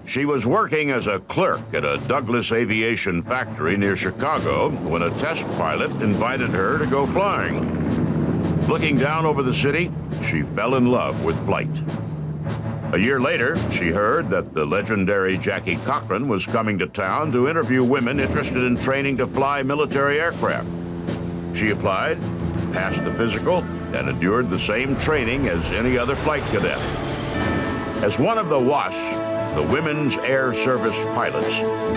She was working as a clerk at a Douglas aviation factory near Chicago when a test pilot invited her to go flying. Looking down over the city, she fell in love with flight. A year later, she heard that the legendary Jackie Cochran was coming to town to interview women interested in training to fly military aircraft. She applied, passed the physical, and endured the same training as any other flight cadet. As one of the WASP, the Women's Air Service Pilots,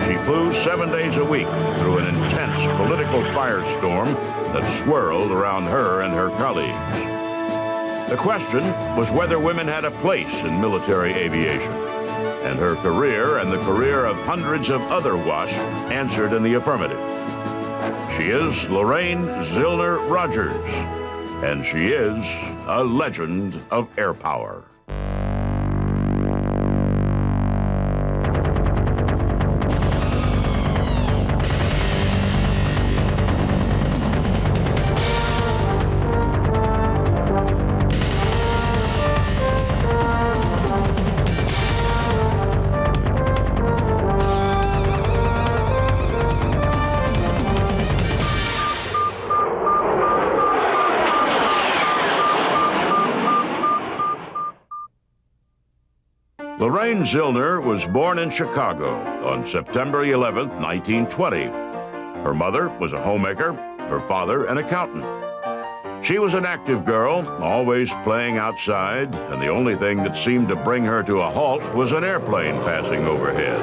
she flew 7 days a week through an intense political firestorm that swirled around her and her colleagues. The question was whether women had a place in military aviation, and her career and the career of hundreds of other WASP answered in the affirmative. She is Lorraine Zilner Rodgers, and she is a legend of Airpower. Lorraine Zilner was born in Chicago on September 11, 1920. Her mother was a homemaker, her father an accountant. She was an active girl, always playing outside, and the only thing that seemed to bring her to a halt was an airplane passing overhead.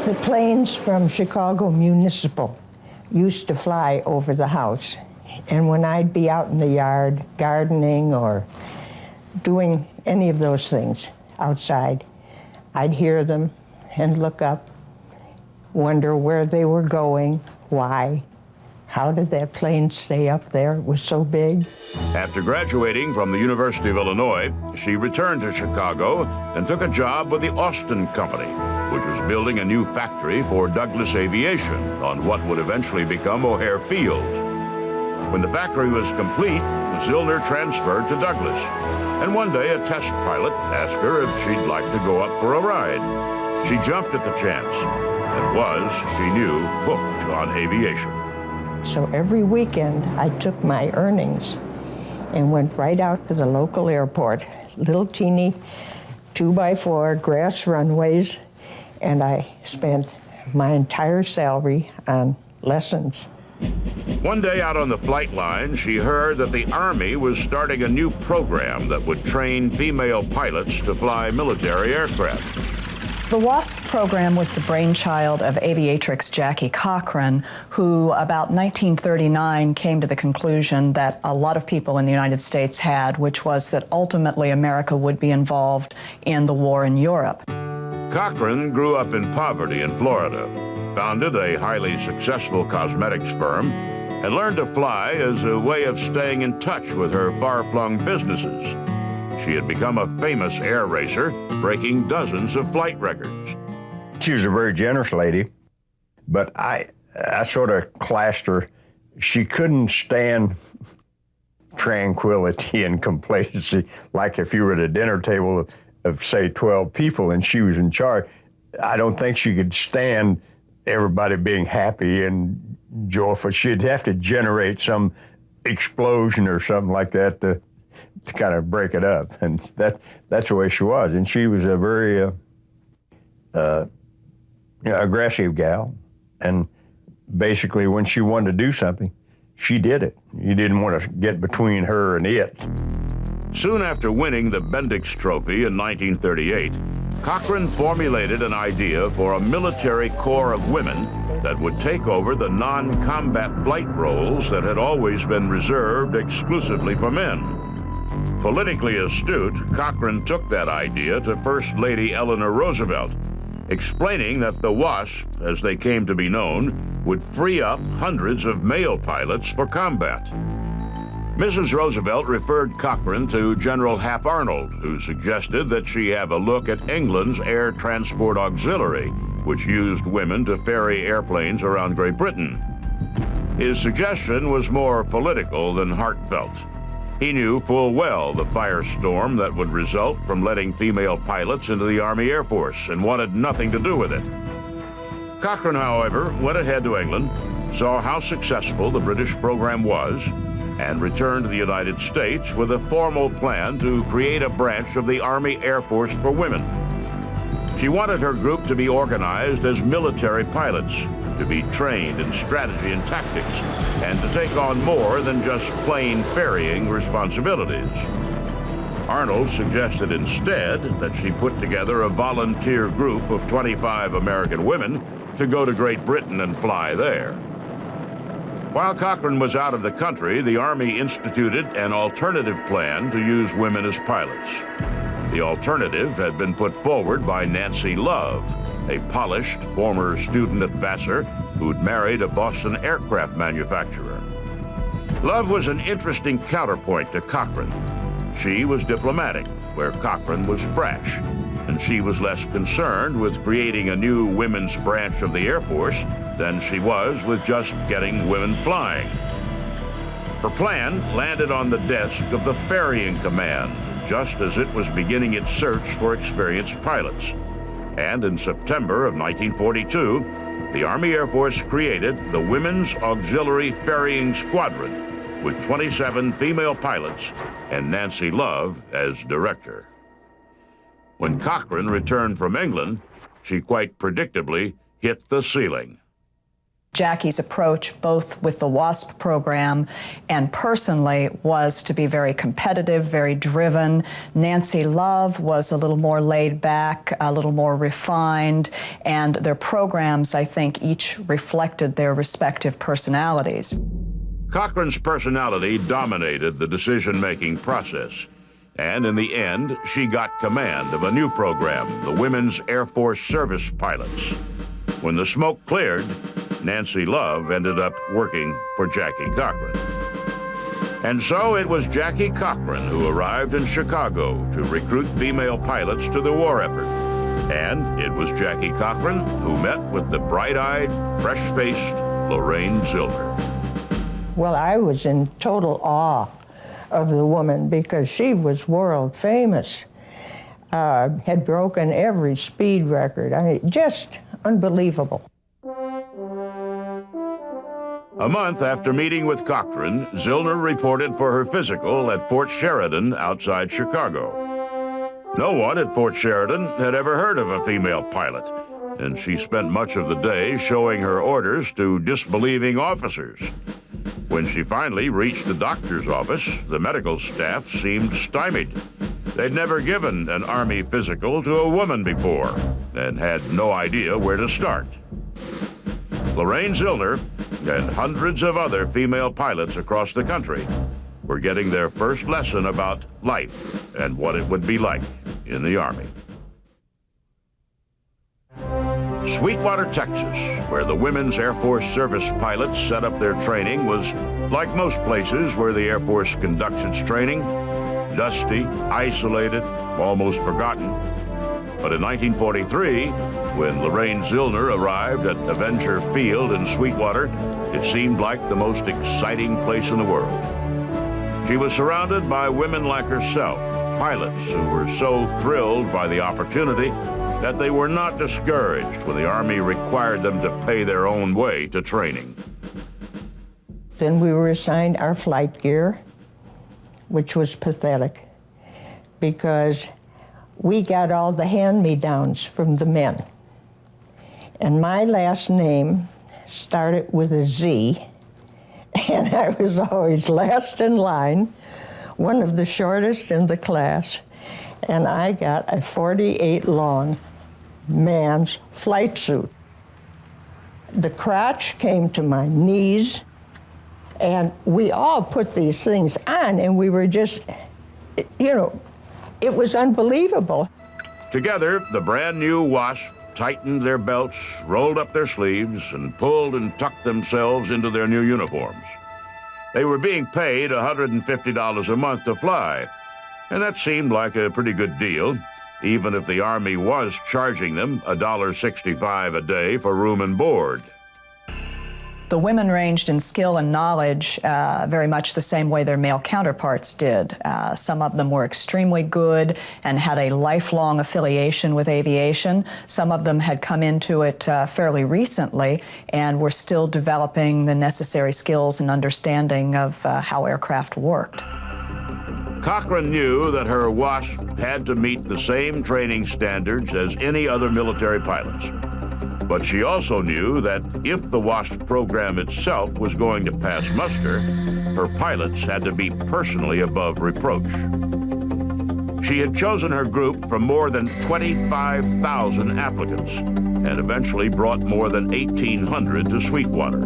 The planes from Chicago Municipal used to fly over the house, and when I'd be out in the yard gardening or doing any of those things outside, I'd hear them and look up, wonder where they were going, why, how did that plane stay up there? It was so big. After graduating from the University of Illinois, she returned to Chicago and took a job with the Austin Company, which was building a new factory for Douglas Aviation on what would eventually become O'Hare Field. When the factory was complete, Zilner transferred to Douglas, and one day a test pilot asked her if she'd like to go up for a ride. She jumped at the chance and was, she knew, hooked on aviation. So every weekend I took my earnings and went right out to the local airport, little teeny 2x4 grass runways, and I spent my entire salary on lessons. One day out on the flight line, she heard that the Army was starting a new program that would train female pilots to fly military aircraft. The WASP program was the brainchild of aviatrix Jackie Cochran, who about 1939 came to the conclusion that a lot of people in the United States had, which was that ultimately America would be involved in the war in Europe. Cochran grew up in poverty in Florida, founded a highly successful cosmetics firm, and learned to fly as a way of staying in touch with her far-flung businesses. She had become a famous air racer, breaking dozens of flight records. She was a very generous lady, but I sort of classed her. She couldn't stand tranquility and complacency, like if you were at a dinner table of say 12 people and she was in charge. I don't think she could stand everybody being happy and joyful. She'd have to generate some explosion or something like that to kind of break it up, and that's the way she was. And she was a very aggressive gal, and basically when she wanted to do something, she did it. You didn't want to get between her and it. Soon after winning the Bendix Trophy in 1938, Cochran formulated an idea for a military corps of women that would take over the non-combat flight roles that had always been reserved exclusively for men. Politically astute, Cochran took that idea to First Lady Eleanor Roosevelt, explaining that the WASP, as they came to be known, would free up hundreds of male pilots for combat. Mrs. Roosevelt referred Cochran to General Hap Arnold, who suggested that she have a look at England's Air Transport Auxiliary, which used women to ferry airplanes around Great Britain. His suggestion was more political than heartfelt. He knew full well the firestorm that would result from letting female pilots into the Army Air Force and wanted nothing to do with it. Cochrane, however, went ahead to England, saw how successful the British program was, and returned to the United States with a formal plan to create a branch of the Army Air Force for women. She wanted her group to be organized as military pilots, to be trained in strategy and tactics, and to take on more than just plain ferrying responsibilities. Arnold suggested instead that she put together a volunteer group of 25 American women to go to Great Britain and fly there. While Cochrane was out of the country, the Army instituted an alternative plan to use women as pilots. The alternative had been put forward by Nancy Love, a polished former student at Vassar who'd married a Boston aircraft manufacturer. Love was an interesting counterpoint to Cochrane. She was diplomatic, where Cochrane was brash, and she was less concerned with creating a new women's branch of the Air Force than she was with just getting women flying. Her plan landed on the desk of the Ferrying Command, just as it was beginning its search for experienced pilots. And in September of 1942, the Army Air Force created the Women's Auxiliary Ferrying Squadron with 27 female pilots and Nancy Love as director. When Cochrane returned from England, she quite predictably hit the ceiling. Jackie's approach, both with the WASP program and personally, was to be very competitive, very driven. Nancy Love was a little more laid back, a little more refined, and their programs, I think, each reflected their respective personalities. Cochrane's personality dominated the decision-making process, and in the end, she got command of a new program, the Women's Airforce Service Pilots. When the smoke cleared, Nancy Love ended up working for Jackie Cochrane. And so it was Jackie Cochrane who arrived in Chicago to recruit female pilots to the war effort. And it was Jackie Cochrane who met with the bright-eyed, fresh-faced Lorraine Zilner. Well, I was in total awe of the woman because she was world famous, had broken every speed record. I mean, just unbelievable. A month after meeting with Cochrane, Zilner reported for her physical at Fort Sheridan outside Chicago. No one at Fort Sheridan had ever heard of a female pilot, and she spent much of the day showing her orders to disbelieving officers. When she finally reached the doctor's office, the medical staff seemed stymied. They'd never given an Army physical to a woman before and had no idea where to start. Lorraine Zilner and hundreds of other female pilots across the country were getting their first lesson about life and what it would be like in the Army. Sweetwater, Texas, where the Women's Air Force Service Pilots set up their training, was like most places where the Air Force conducts its training, dusty, isolated, almost forgotten. But in 1943, when Lorraine Zilner arrived at Avenger Field in Sweetwater, it seemed like the most exciting place in the world. She was surrounded by women like herself, pilots who were so thrilled by the opportunity that they were not discouraged when the Army required them to pay their own way to training. Then we were assigned our flight gear, which was pathetic, because we got all the hand-me-downs from the men. And my last name started with a Z, and I was always last in line, one of the shortest in the class, and I got a 48 long man's flight suit. The crotch came to my knees, and we all put these things on, and we were just, you know, it was unbelievable. Together, the brand new WASP tightened their belts, rolled up their sleeves, and pulled and tucked themselves into their new uniforms. They were being paid $150 a month to fly, and that seemed like a pretty good deal, even if the Army was charging them $1.65 a day for room and board. The women ranged in skill and knowledge very much the same way their male counterparts did. Some of them were extremely good and had a lifelong affiliation with aviation. Some of them had come into it fairly recently and were still developing the necessary skills and understanding of how aircraft worked. Cochran knew that her WASP had to meet the same training standards as any other military pilots. But she also knew that if the WASP program itself was going to pass muster, her pilots had to be personally above reproach. She had chosen her group from more than 25,000 applicants and eventually brought more than 1,800 to Sweetwater.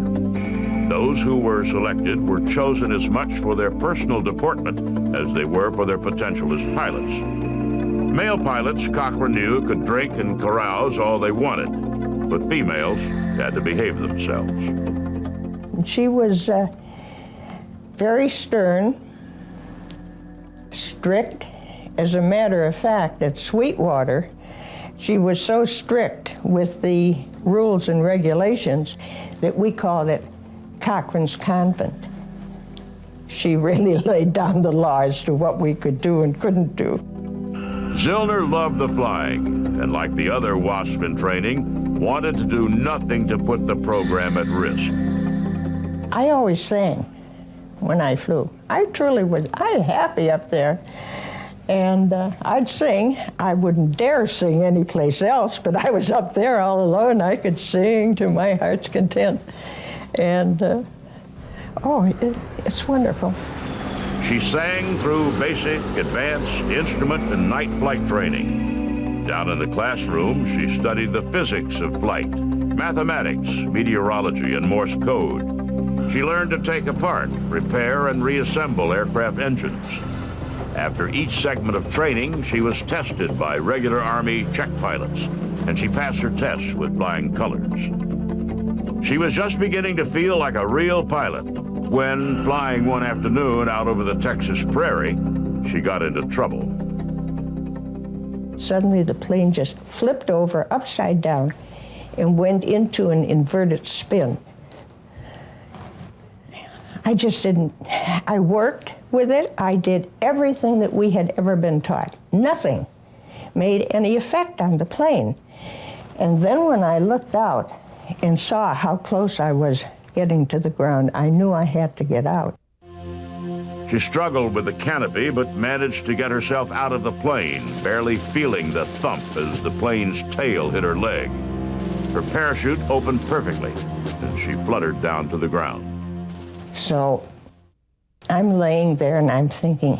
Those who were selected were chosen as much for their personal deportment as they were for their potential as pilots. Male pilots, Cochran knew, could drink and carouse all they wanted, but females had to behave themselves. She was very stern, strict. As a matter of fact, at Sweetwater, she was so strict with the rules and regulations that we called it Cochran's Convent. She really laid down the law as to what we could do and couldn't do. Zilner loved the flying, and like the other WASP in training, wanted to do nothing to put the program at risk. I always sang when I flew. I truly was happy up there. And I'd sing. I wouldn't dare sing anyplace else, but I was up there all alone. I could sing to my heart's content. And, it's wonderful. She sang through basic, advanced, instrument, and night flight training. Down in the classroom, she studied the physics of flight, mathematics, meteorology, and Morse code. She learned to take apart, repair, and reassemble aircraft engines. After each segment of training, she was tested by regular Army check pilots, and she passed her tests with flying colors. She was just beginning to feel like a real pilot when, flying one afternoon out over the Texas prairie, she got into trouble. Suddenly the plane just flipped over upside down and went into an inverted spin. I worked with it. I did everything that we had ever been taught. Nothing made any effect on the plane. And then when I looked out and saw how close I was getting to the ground, I knew I had to get out. She struggled with the canopy, but managed to get herself out of the plane, barely feeling the thump as the plane's tail hit her leg. Her parachute opened perfectly, and she fluttered down to the ground. So I'm laying there and I'm thinking,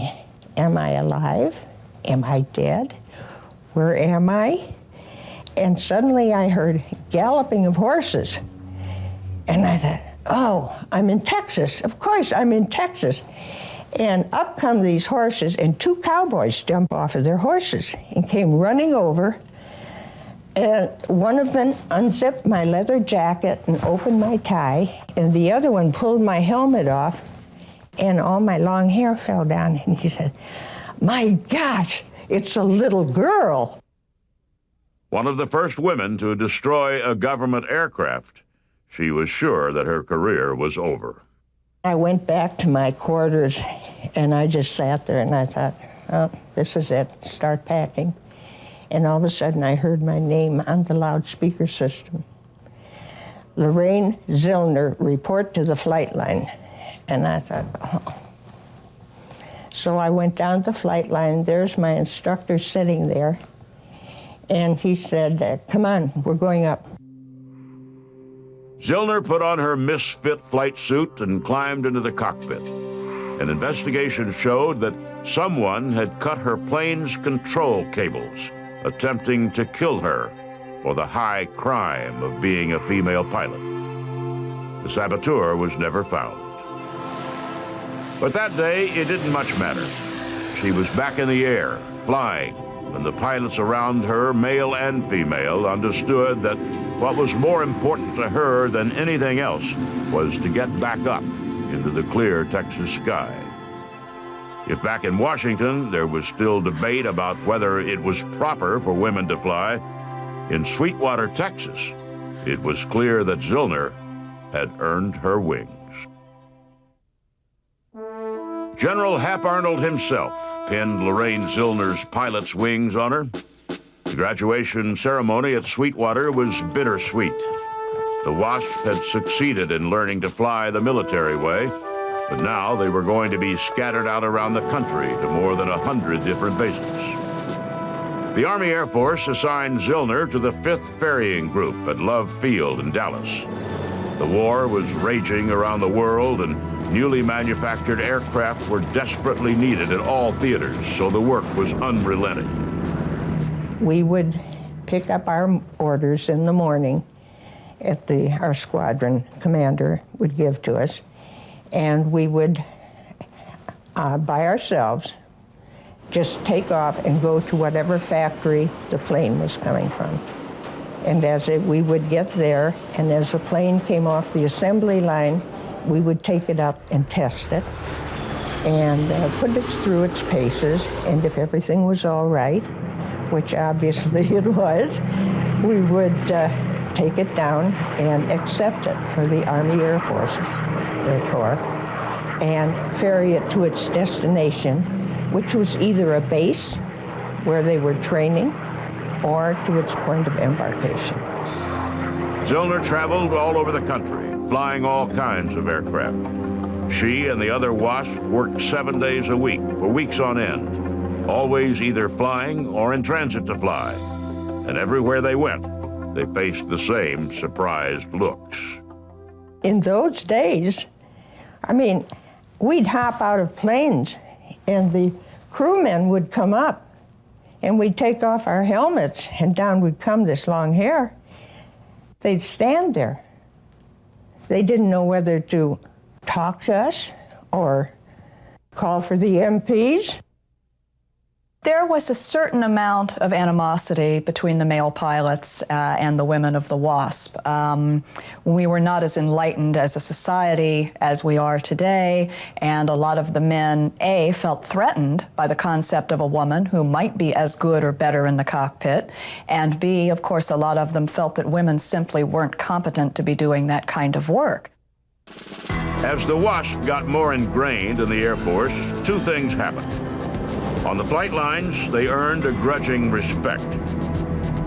am I alive? Am I dead? Where am I? And suddenly I heard galloping of horses. And I thought, oh, I'm in Texas. Of course, I'm in Texas. And up come these horses, and two cowboys jumped off of their horses and came running over. And one of them unzipped my leather jacket and opened my tie, and the other one pulled my helmet off, and all my long hair fell down. And he said, "My gosh, it's a little girl." One of the first women to destroy a government aircraft, she was sure that her career was over. I went back to my quarters, and I just sat there, and I thought, oh, this is it, start packing. And all of a sudden, I heard my name on the loudspeaker system. Lorraine Zilner, report to the flight line. And I thought, oh. So I went down the flight line. There's my instructor sitting there. And he said, come on, we're going up. Zilner put on her misfit flight suit and climbed into the cockpit. An investigation showed that someone had cut her plane's control cables, attempting to kill her for the high crime of being a female pilot. The saboteur was never found. But that day, it didn't much matter. She was back in the air, flying, and the pilots around her, male and female, understood that what was more important to her than anything else was to get back up into the clear Texas sky. If back in Washington there was still debate about whether it was proper for women to fly, in Sweetwater, Texas, it was clear that Zilner had earned her wings. General Hap Arnold himself pinned Lorraine Zilner's pilot's wings on her. The graduation ceremony at Sweetwater was bittersweet. The WASP had succeeded in learning to fly the military way, but now they were going to be scattered out around the country to more than 100 different bases. The Army Air Force assigned Zilner to the 5th Ferrying Group at Love Field in Dallas. The war was raging around the world, and newly manufactured aircraft were desperately needed at all theaters, so the work was unrelenting. We would pick up our orders in the morning at our squadron commander would give to us, and we would, by ourselves, just take off and go to whatever factory the plane was coming from. And we would get there, and as the plane came off the assembly line, we would take it up and test it and put it through its paces, and if everything was all right, which obviously it was, we would take it down and accept it for the Army Air Forces, Air Corps, and ferry it to its destination, which was either a base where they were training or to its point of embarkation. Zilner traveled all over the country, flying all kinds of aircraft. She and the other WASP worked 7 days a week for weeks on end, always either flying or in transit to fly. And everywhere they went, they faced the same surprised looks. In those days, we'd hop out of planes and the crewmen would come up and we'd take off our helmets and down would come this long hair. They'd stand there. They didn't know whether to talk to us or call for the MPs. There was a certain amount of animosity between the male pilots and the women of the WASP. We were not as enlightened as a society as we are today, and a lot of the men, A, felt threatened by the concept of a woman who might be as good or better in the cockpit, and B, of course, a lot of them felt that women simply weren't competent to be doing that kind of work. As the WASP got more ingrained in the Air Force, two things happened. On the flight lines, they earned a grudging respect.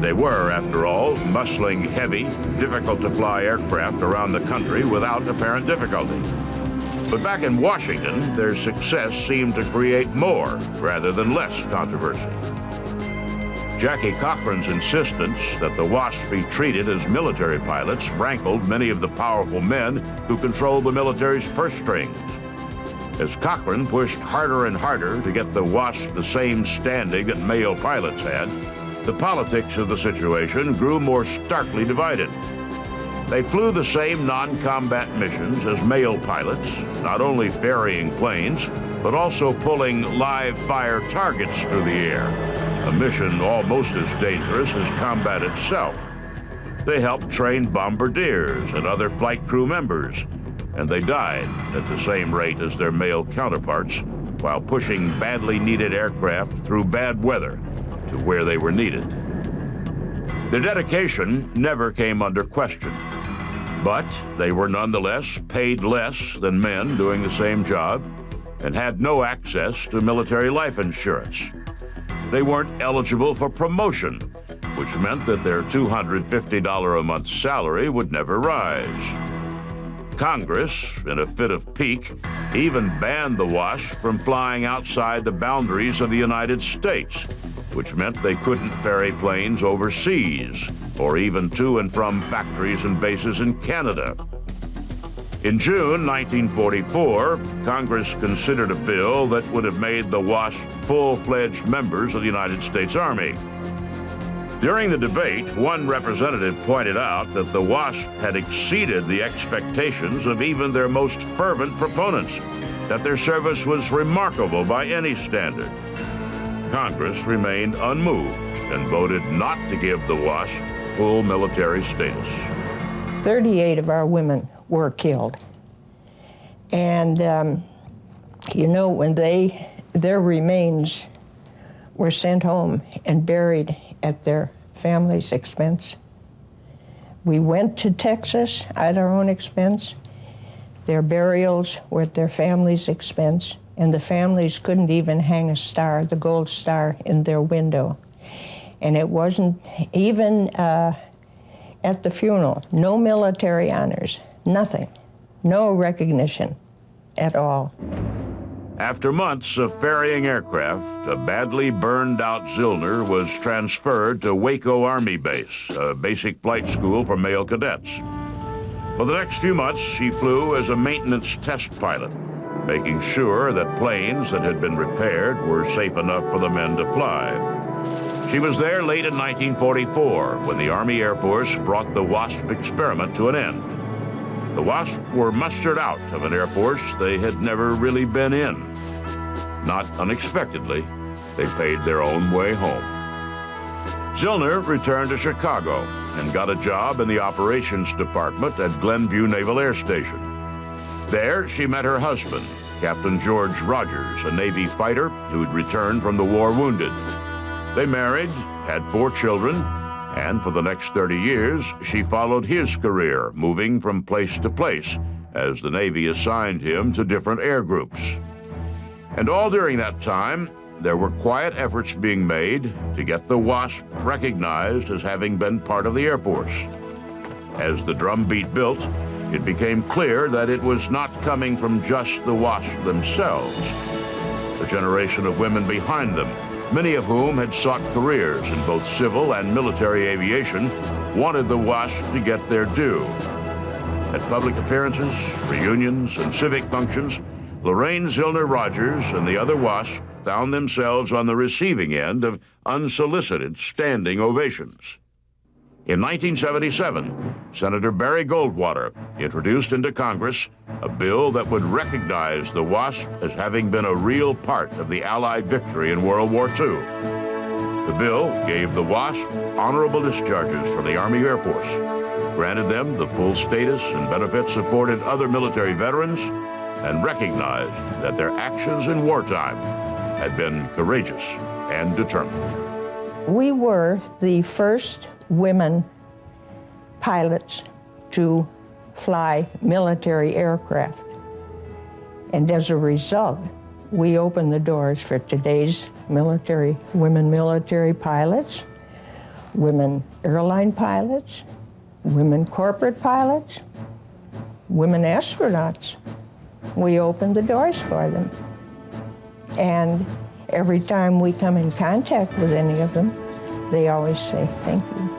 They were, after all, muscling heavy, difficult-to-fly aircraft around the country without apparent difficulty. But back in Washington, their success seemed to create more rather than less controversy. Jackie Cochran's insistence that the WASP be treated as military pilots rankled many of the powerful men who controlled the military's purse strings. As Cochran pushed harder and harder to get the WASP the same standing that male pilots had, the politics of the situation grew more starkly divided. They flew the same non-combat missions as male pilots, not only ferrying planes, but also pulling live-fire targets through the air, a mission almost as dangerous as combat itself. They helped train bombardiers and other flight crew members, and they died at the same rate as their male counterparts while pushing badly needed aircraft through bad weather to where they were needed. Their dedication never came under question, but they were nonetheless paid less than men doing the same job and had no access to military life insurance. They weren't eligible for promotion, which meant that their $250 a month salary would never rise. Congress, in a fit of pique, even banned the WASP from flying outside the boundaries of the United States, which meant they couldn't ferry planes overseas or even to and from factories and bases in Canada. In June 1944, Congress considered a bill that would have made the WASP full-fledged members of the United States Army. During the debate, one representative pointed out that the WASP had exceeded the expectations of even their most fervent proponents, that their service was remarkable by any standard. Congress remained unmoved and voted not to give the WASP full military status. 38 of our women were killed. And, when their remains were sent home and buried at their family's expense, We went to Texas at our own expense. Their burials were at their family's expense, and the families couldn't even hang a star, the gold star, in their window. And it wasn't even at the funeral, no military honors, nothing, no recognition at all. After months of ferrying aircraft, a badly burned out Zilner was transferred to Waco Army Base, a basic flight school for male cadets. For the next few months, she flew as a maintenance test pilot, making sure that planes that had been repaired were safe enough for the men to fly. She was there late in 1944 when the Army Air Force brought the WASP experiment to an end. The WASP were mustered out of an Air Force they had never really been in. Not unexpectedly, they paid their own way home. Zilner returned to Chicago and got a job in the operations department at Glenview Naval Air Station. There, she met her husband, Captain George Rodgers, a Navy fighter who'd returned from the war wounded. They married, had 4 children, and for the next 30 years, she followed his career, moving from place to place as the Navy assigned him to different air groups. And all during that time, there were quiet efforts being made to get the WASP recognized as having been part of the Air Force. As the drumbeat built, it became clear that it was not coming from just the WASP themselves. The generation of women behind them, many of whom had sought careers in both civil and military aviation, wanted the WASP to get their due. At public appearances, reunions, and civic functions, Lorraine Zilner Rodgers and the other WASP found themselves on the receiving end of unsolicited standing ovations. In 1977, Senator Barry Goldwater introduced into Congress a bill that would recognize the WASP as having been a real part of the Allied victory in World War II. The bill gave the WASP honorable discharges from the Army Air Force, granted them the full status and benefits afforded other military veterans, and recognized that their actions in wartime had been courageous and determined. We were the first women pilots to fly military aircraft. And as a result, we opened the doors for today's women military pilots, women airline pilots, women corporate pilots, women astronauts. We opened the doors for them. And every time we come in contact with any of them, they always say, "Thank you.